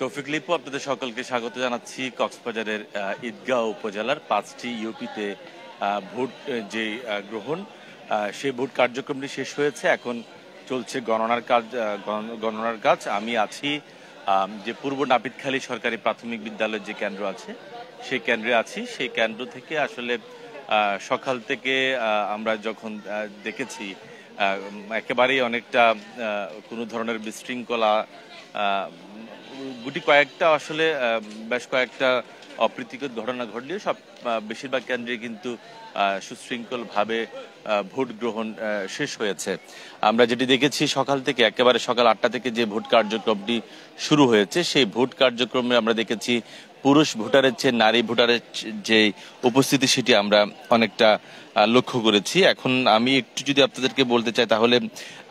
তৌফিক লিপু, আপনাদের সকলকে স্বাগত জানাচ্ছি কক্সবাজারের ঈদগাঁও উপজেলার 5টি ইউপিতে ভোট যে গ্রহণ, সেই ভোট কার্যক্রমটি শেষ হয়েছে। এখন চলছে গণনার কাজ। আমি আছি যে পূর্ব নাপিতখালী সরকারি প্রাথমিক বিদ্যালয়ের যে কেন্দ্র আছে সেই কেন্দ্রে আছি। সেই কেন্দ্র থেকে আসলে সকাল থেকে আমরা যখন দেখেছি একেবারেই অনেকটা কোনো ধরনের বিশৃঙ্খলা, গুটি কয়েকটা আসলে বেশ কয়েকটা অপ্রীতিকর ঘটনা ঘটলেও বেশিরভাগ কেন্দ্রে কিন্তু সুশৃঙ্খলভাবে ভোট গ্রহণ শেষ হয়েছে। আমরা যেটি দেখেছি সকাল থেকে, একেবারে সকাল 8টা থেকে যে ভোট কার্যক্রমটি শুরু হয়েছে, সেই ভোট কার্যক্রমে আমরা দেখেছি পুরুষ ভোটারের চেয়ে নারী ভোটারের যে উপস্থিতি সেটি আমরা অনেকটা লক্ষ্য করেছি। এখন আমি একটু যদি আপনাদেরকে বলতে চাই, তাহলে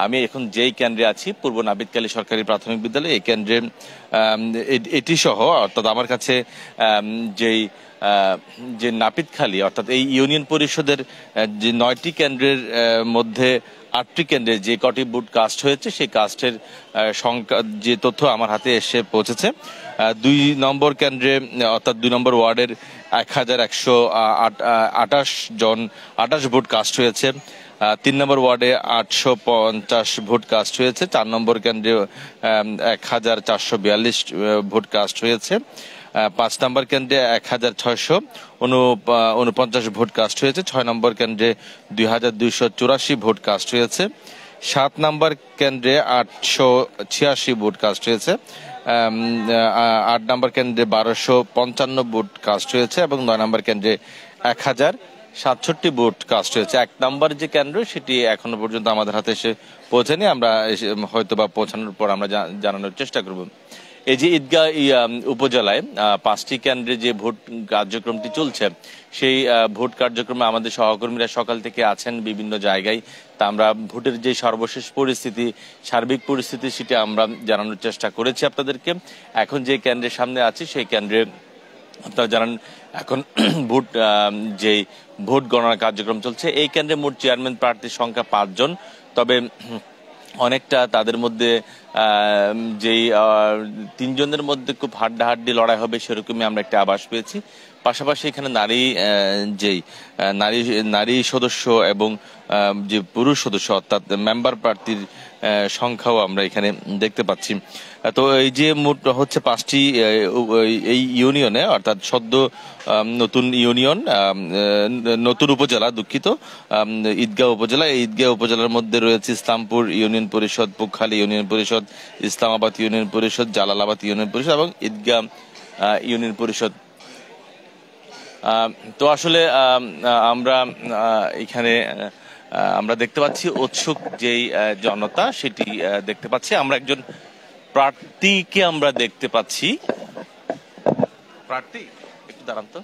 আমি এখন যেই কেন্দ্রে আছি পূর্ব নাপিতখালী সরকারি প্রাথমিক বিদ্যালয়, এই কেন্দ্রে এটি সহ অর্থাৎ আমার কাছে যে নাপিতখালী অর্থাৎ এই ইউনিয়ন পরিষদের যে 9টি কেন্দ্রের মধ্যে 8টি কেন্দ্রে যে কটি ভোট কাস্ট হয়েছে সেই কাস্টের সংখ্যা যে তথ্য আমার হাতে এসে পৌঁছেছে। 2 নম্বর কেন্দ্রে অর্থাৎ 2 নম্বর ওয়ার্ডের 1128 ভোট কাস্ট হয়েছে। 3 নম্বর ওয়ার্ডে 850 ভোট কাস্ট হয়েছে। 4 নম্বর কেন্দ্রে 1442 ভোট কাস্ট হয়েছে। 5 নম্বর কেন্দ্রে 1649 ভোট কাস্ট হয়েছে। 6 নম্বর কেন্দ্রে 2284 ভোট কাস্ট হয়েছে। 7 নম্বর কেন্দ্রে 886 ভোট কাস্ট হয়েছে। 8 নম্বর কেন্দ্রে 1255 ভোট কাস্ট হয়েছে এবং 9 নম্বর কেন্দ্রে 1067 ভোট কাস্ট হয়েছে। 1 নম্বর যে কেন্দ্র সেটি এখনো পর্যন্ত আমাদের হাতে এসে পৌঁছায়নি, আমরা হয়তো বা পৌঁছানোর পর আমরা জানানোর চেষ্টা করব। এই যে ঈদগাঁও উপজেলায় 5টি কেন্দ্রে যে ভোট কার্যক্রমটি চলছে, সেই ভোট কার্যক্রমে আমাদের সহকর্মীরা সকাল থেকে আছেন বিভিন্ন জায়গায়। তা আমরা ভোটের যে সর্বশেষ পরিস্থিতি, সার্বিক পরিস্থিতি, সেটা আমরা জানানোর চেষ্টা করেছি আপনাদেরকে। এখন যে কেন্দ্রের সামনে আছি সেই কেন্দ্রে আপনারা জানান এখন ভোট গণনা কার্যক্রম চলছে। এই কেন্দ্রে মোট চেয়ারম্যান প্রার্থীর সংখ্যা 5 জন। তবে অনেকটা তাদের মধ্যে যেই 3 জনের মধ্যে খুব হাড্ডাহাড্ডি লড়াই হবে সেরকমই আমরা একটা আভাস পেয়েছি। পাশাপাশি এখানে নারী সদস্য এবং যে পুরুষ সদস্য অর্থাৎ মেম্বার প্রার্থীর সংখ্যাও আমরা এখানে দেখতে পাচ্ছি। তো এই যে মোট হচ্ছে 5টি এই ইউনিয়নে অর্থাৎ সদ্য নতুন ইউনিয়ন, নতুন উপজেলা, দুঃখিত, ঈদগাঁও উপজেলা। এই ঈদগাঁও উপজেলার মধ্যে রয়েছে ইসলামপুর ইউনিয়ন পরিষদ, পুকখালী ইউনিয়ন পরিষদ, ইসলামাবাদ ইউনিয়ন পরিষদ, জালালাবাদ ইউনিয়ন পরিষদ এবং ঈদগাঁও ইউনিয়ন পরিষদ। তো আসলে আমরা এখানে আমরা দেখতে পাচ্ছি উৎসুক যেই জনতা সেটি দেখতে পাচ্ছি। আমরা একজন প্রার্থীকে আমরা দেখতে পাচ্ছি। প্রার্থী একটু দাঁড়ান তো,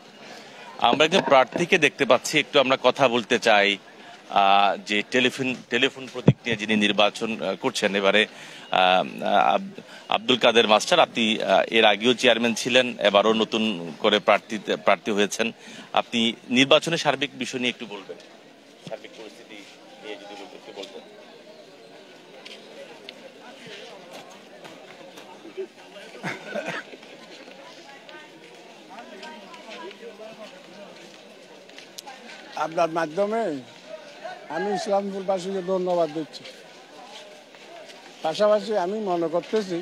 আমরা একজন প্রার্থীকে দেখতে পাচ্ছি, একটু আমরা কথা বলতে চাই। যে টেলিফোন প্রতীক নিয়ে যিনি নির্বাচন করছেন এবারে, আব্দুল কাদের মাস্টার, আপনি এর আগেও চেয়ারম্যান ছিলেন, এবারও নতুন করে প্রার্থী হয়েছেন। আপনি নির্বাচনের সার্বিক বিষয় নিয়ে একটু বলবেন, সার্বিক পরিস্থিতি নিয়ে যদি একটু বলতেন। আপনার মাধ্যমে আমি ইসলামপুরবাসীকে ধন্যবাদ দিচ্ছি। পাশাপাশি আমি মনে করতেছি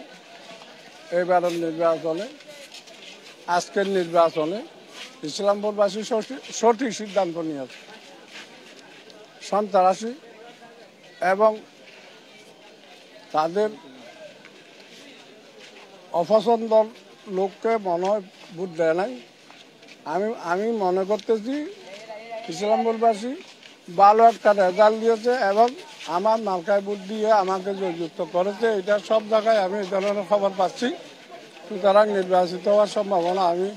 এবারের নির্বাচনে, আজকের নির্বাচনে ইসলামপুরবাসী সঠিক সিদ্ধান্ত নিয়েছে। সন্ত্রাসী এবং তাদের অপছন্দর লোককে মনে হয় ভোট দেয় নাই। আমি মনে করতেছি ইসলামপুরবাসী ভালো একটা রেজাল্ট দিয়েছে এবং আমার মার্কায় ভোট দিয়ে আমাকে জয়যুক্ত করেছে। এটা সব জায়গায় আমি এই ধরনের খবর পাচ্ছি। সুতরাং নির্বাচিত হওয়ার সম্ভাবনা আমি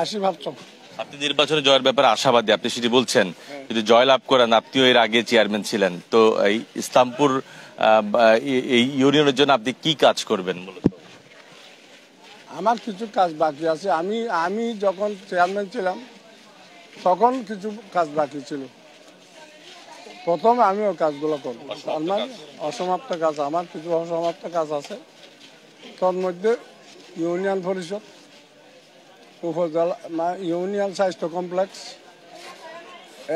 80%। আপনি নির্বাচনে জয়ের ব্যাপারে আশাবাদী, আপনি সেটি বলছেন। যদি জয় লাভ করেন, আপনিও এর আগে চেয়ারম্যান ছিলেন, তো এই ইসলামপুর এই ইউনিয়নের জন্য আপনি কি কাজ করবেন? মূলত আমার কিছু কাজ বাকি আছে। আমি যখন চেয়ারম্যান ছিলাম তখন কিছু কাজ বাকি ছিল। প্রথমে আমি ওই কাজগুলো করবো। আমার অসমাপ্ত কাজ, আমার কিছু অসমাপ্ত কাজ আছে। তোর মধ্যে ইউনিয়ন পরিষদ, উপজেলা ইউনিয়ন স্বাস্থ্য কমপ্লেক্স,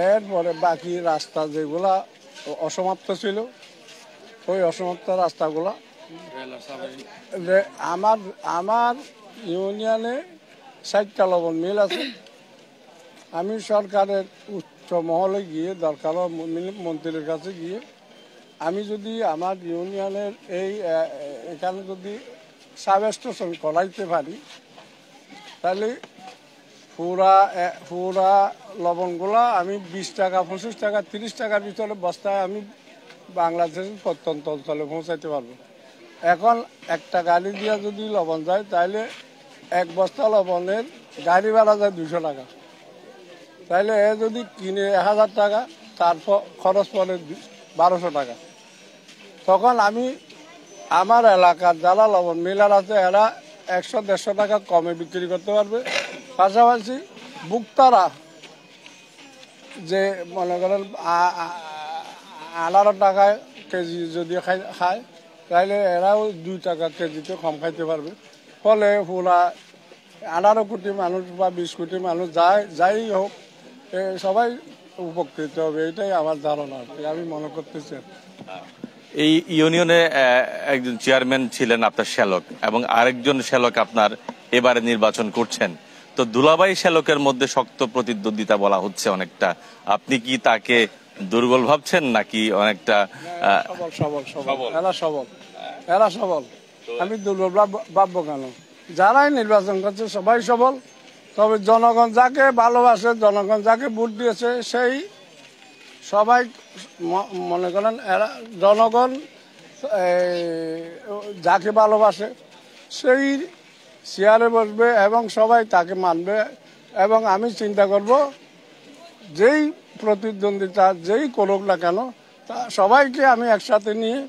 এরপরে বাকি রাস্তা যেগুলা অসমাপ্ত ছিল ওই অসমাপ্ত রাস্তাগুলা আমার আমার ইউনিয়নে 60টা লবণ মিল আছে। আমি সরকারের উচ্চ মহলে গিয়ে দরকার মন্ত্রীর কাছে গিয়ে আমি যদি আমার ইউনিয়নের এখানে যদি সাব স্টেশন করাইতে পারি তাহলে পুরা লবণগুলা আমি 20 টাকা 25 টাকা 30 টাকার ভিতরে বস্তায় আমি বাংলাদেশের প্রত্যন্ত অঞ্চলে পৌঁছাইতে পারবো। এখন একটা গাড়ি দিয়ে যদি লবণ যায় তাহলে এক বস্তা লবণের গাড়ি ভাড়া যায় 200 টাকা। তাইলে এ যদি কিনে 1000 টাকা, তার খরচ পড়ে 1200 টাকা। তখন আমি আমার এলাকার যারা লবণ মিলার আছে এরা 100-150 টাকা কমে বিক্রি করতে পারবে। পাশাপাশি ভোক্তারা যে মনে করেন 18 টাকায় কেজি যদি খায় তাহলে এরাও 2 টাকা কেজিতে কম খাইতে পারবে। ফলে পুরা 18 কোটি মানুষ বা 20 কোটি মানুষ যাই হোক সবাই উপকৃত হবে, এটাই আমার ধারণা। আমি মনে করতেছি এই ইউনিয়নে একজন চেয়ারম্যান ছিলেন আপনার শ্যালক এবং আরেকজন শ্যালক আপনার এবারে নির্বাচন করছেন। তো দুলাভাই শ্যালকের মধ্যে শক্ত প্রতিদ্বন্দ্বিতা বলা হচ্ছে অনেকটা। আপনি কি তাকে দুর্বল ভাবছেন নাকি অনেকটা? এরা সবল। আমি দুর্বল ভাববো কেন? যারাই নির্বাচন করছে সবাই সবল। তবে জনগণ যাকে ভালোবাসে, জনগণ যাকে ভোট দিয়েছে সেই সবাই মনে করেন এরা জনগণ যাকে ভালোবাসে সেই চেয়ারে বসবে এবং সবাই তাকে মানবে। এবং আমি চিন্তা করব যেই প্রতিদ্বন্দ্বিতা যেই করুক না কেন তা সবাইকে আমি একসাথে নিয়ে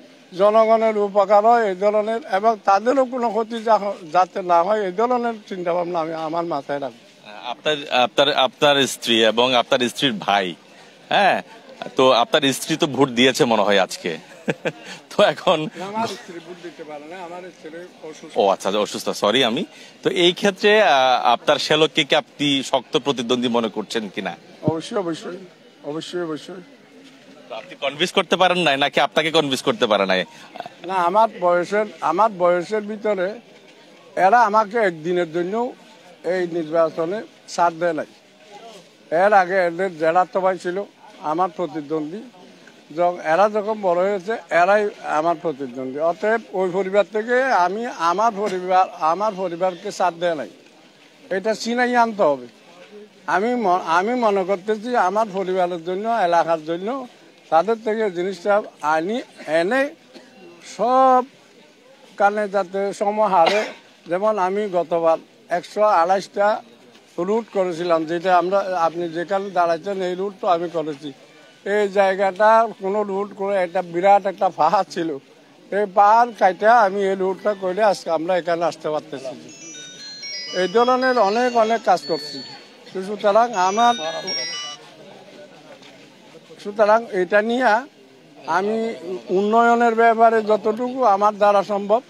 জনগণের উপকার হয় এই ধরনের এবং তাদেরও কোনো ক্ষতি যাতে না হয় এই ধরনের চিন্তা ভাবনা আমি আমার মাথায় রাখবো। আপনার স্ত্রী এবং আপনার স্ত্রীর ভাই, হ্যাঁ, তো আপনার স্ত্রী তো ভোট দিয়েছে মনে হয় আজকে। তো এখন ও আচ্ছা অসুস্থ, সরি আমি। তো এই ক্ষেত্রে আপনার শ্যালককে কি আপনি শক্ত প্রতিদ্বন্দ্বী মনে করছেন কিনা? অবশ্যই অবশ্যই অবশ্যই অবশ্যই। আপনি কনভিন্স করতে পারেন নাই নাকি আপনাকে কনভিন্স করতে পারে নাই? না, আমার বয়সের ভিতরে এরা আমাকে একদিনের জন্য এই নির্বাচনে ছাড় দেয় নাই। এর আগে এদের জেলাতো ভাই ছিল আমার প্রতিদ্বন্দ্বী, এরা যখন বড় হয়েছে এরাই আমার প্রতিদ্বন্দ্বী। অতএব ওই পরিবার থেকে আমি আমার পরিবারকে ছাড় দেয় নাই, এটা চিনাই আনতে হবে। আমি মনে করতেছি আমার পরিবারের জন্য, এলাকার জন্য তাদের থেকে জিনিসটা এনে সব কানে যাতে সমাহারে। যেমন আমি গতবার 128টা রুট করেছিলাম, যেটা আপনি যেখানে দাঁড়াচ্ছেন এই রুট তো আমি করেছি। এই জায়গাটা কোনো রুট করে এটা বিরাট একটা পাহাড় ছিল, এই পাহাড় কাইটা আমি এই রুটটা করে আজকে আমরা এখানে আসতে পারতেছি। এই ধরনের অনেক অনেক কাজ করছি। সুতরাং এটা নিয়ে আমি উন্নয়নের ব্যাপারে যতটুকু আমার দ্বারা সম্ভব,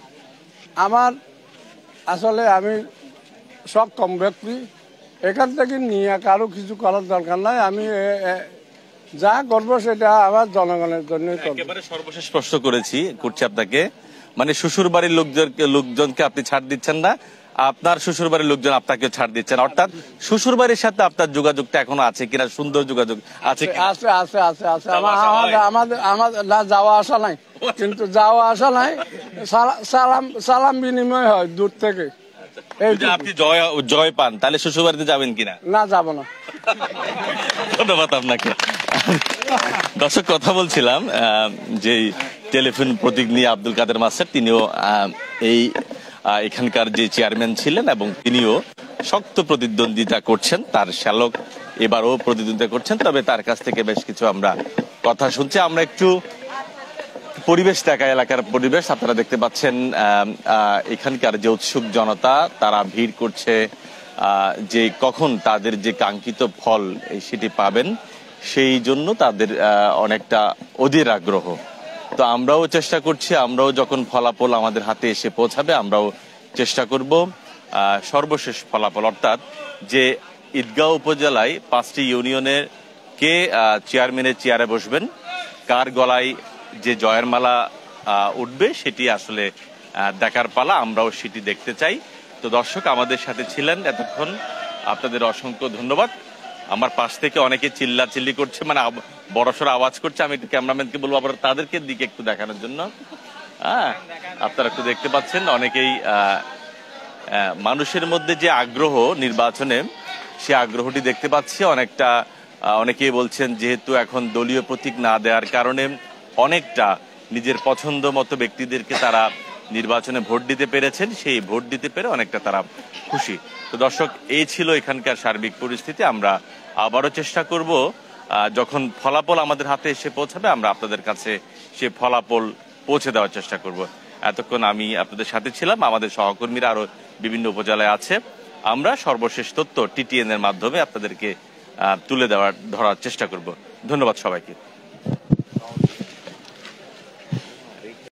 আসলে আমি সক্ষম ব্যক্তি, এখান থেকে নিয়ে কারো কিছু করার দরকার নাই। আমি যা করবো সেটা আমার জনগণের জন্য। একেবারে সর্বশেষ প্রশ্ন করছি আপনাকে, মানে শ্বশুর বাড়ির লোকজনকে আপনি ছাড় দিচ্ছেন না, আপনার শ্বশুর বাড়ির লোকজন আপনাকে ছাড় দিচ্ছেন, অর্থাৎ শ্বশুর বাড়ির সাথে আপনার যোগাযোগটা এখনো আছে কিনা? সুন্দর যোগাযোগ আছে? আমাদের যাওয়া আসা নাই, কিন্তু যাওয়া আসা নাই, সালাম বিনিময় হয় দূর থেকে। আপনি জয় পান তাহলে শ্বশুর বাড়িতে যাবেন কিনা? না, যাব না। ধন্যবাদ আপনাকে। দর্শক, কথা বলছিলাম যে টেলিফোন প্রতীক নিয়ে আব্দুল কাদের মাস্টার, তিনিও এখানকার যে চেয়ারম্যান ছিলেন এবং তিনিও শক্ত প্রতিদ্বন্দ্বিতা করছেন। তার শ্যালক এবারও প্রতিদ্বন্দ্বিতা করছেন, তবে তার কাছ থেকে বেশ কিছু আমরা কথা শুনছি। আমরা একটু পরিবেশ দেখা, এলাকার পরিবেশ আপনারা দেখতে পাচ্ছেন। এখানকার যে উৎসুক জনতা, তারা ভিড় করছে যে কখন তাদের যে কাঙ্ক্ষিত ফল সেটি পাবেন, সেই জন্য তাদের অনেকটা অধীর আগ্রহ। তো আমরাও চেষ্টা করছি, আমরাও যখন ফলাফল আমাদের হাতে এসে পৌঁছাবে আমরাও চেষ্টা করব সর্বশেষ ফলাফল, অর্থাৎ যে ঈদগাঁও উপজেলায় 5টি ইউনিয়নের কে চেয়ারম্যানের চেয়ারে বসবেন, কার গলায় যে জয়ের মালা উঠবে সেটি আসলে দেখার পালা, আমরাও সেটি দেখতে চাই। তো দর্শক আমাদের সাথে ছিলেন এতক্ষণ, আপনাদের অসংখ্য ধন্যবাদ। আমার পাশ থেকে অনেকে চিল্লাচিল্লি করছে, মানে বড়সড় আওয়াজ করছে, আমি একটু ক্যামেরাম্যানকে বলবো আবার তাদেরকে দিকে একটু দেখানোর জন্য। হ্যাঁ, আপনারা একটু দেখতে পাচ্ছেন অনেকেই মানুষের মধ্যে যে আগ্রহ নির্বাচনে, সে আগ্রহটি দেখতে পাচ্ছি অনেকটা। অনেকেই বলছেন যেহেতু এখন দলীয় প্রতীক না দেওয়ার কারণে অনেকটা নিজের পছন্দ মতো ব্যক্তিদেরকে তারা নির্বাচনে ভোট দিতে পেরেছেন, সেই ভোট দিতে পেরে অনেকটা তারা খুশি। তো দর্শক, এই ছিল এখানকার সার্বিক পরিস্থিতি। আমরা আবারও চেষ্টা করব যখন ফলাফল আমাদের হাতে এসে পৌঁছাবে আমরা আপনাদের কাছে সে ফলাফল পৌঁছে দেওয়ার চেষ্টা করব। এতক্ষণ আমি আপনাদের সাথে ছিলাম, আমাদের সহকর্মীরা আরো বিভিন্ন উপজেলায় আছে। আমরা সর্বশেষ তথ্য টিটিএন এর মাধ্যমে আপনাদেরকে তুলে ধরার চেষ্টা করব। ধন্যবাদ সবাইকে।